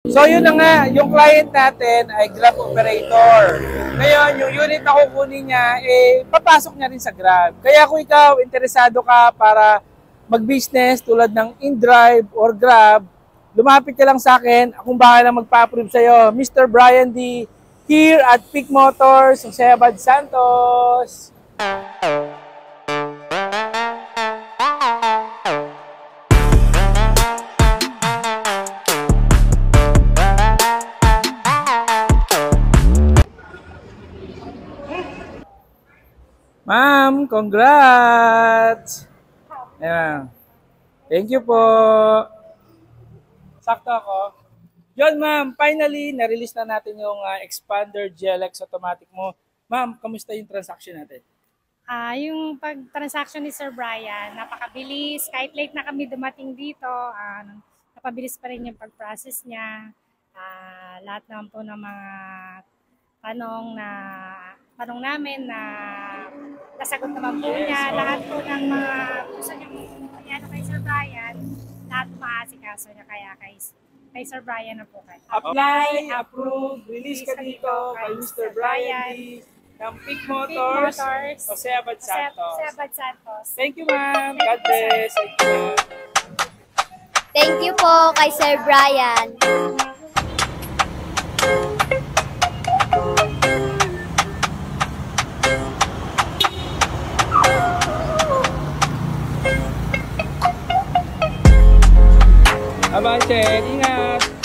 So yun na nga, yung client natin ay Grab operator. Ngayon, yung unit na kukunin niya, papasok niya rin sa Grab. Kaya kung ikaw, interesado ka para mag-business tulad ng InDrive or Grab, lumapit ka lang sa akin. Akong bahala magpa-approve sa'yo. Mr. Brian D. here at Peak Motors, Jose Abad Santos. Ma'am, congrats! Ayan. Thank you po. Sakto ako. Yun ma'am, finally, na-release na natin yung Expander GLX automatic mo. Ma'am, kamusta yung transaction natin? Yung pag-transaction ni Sir Brian, napakabilis. Kahit late na kami dumating dito, napabilis pa rin yung pag-process niya. Lahat naman po ng mga tanong namin na nasagot naman po niya. Lahat po ng mga gusto niya kay Sir Brian, lahat maasikaso niya kaya kay Sir Brian na po kayo. Apply, approve, release ka dito kay Mr. Brian D. ng Peak Motors, Jose Abad Santos. Jose Abad Santos. Thank you ma'am. God bless. Thank you ma'am. Thank you po kay Sir Brian. Abang, ingat.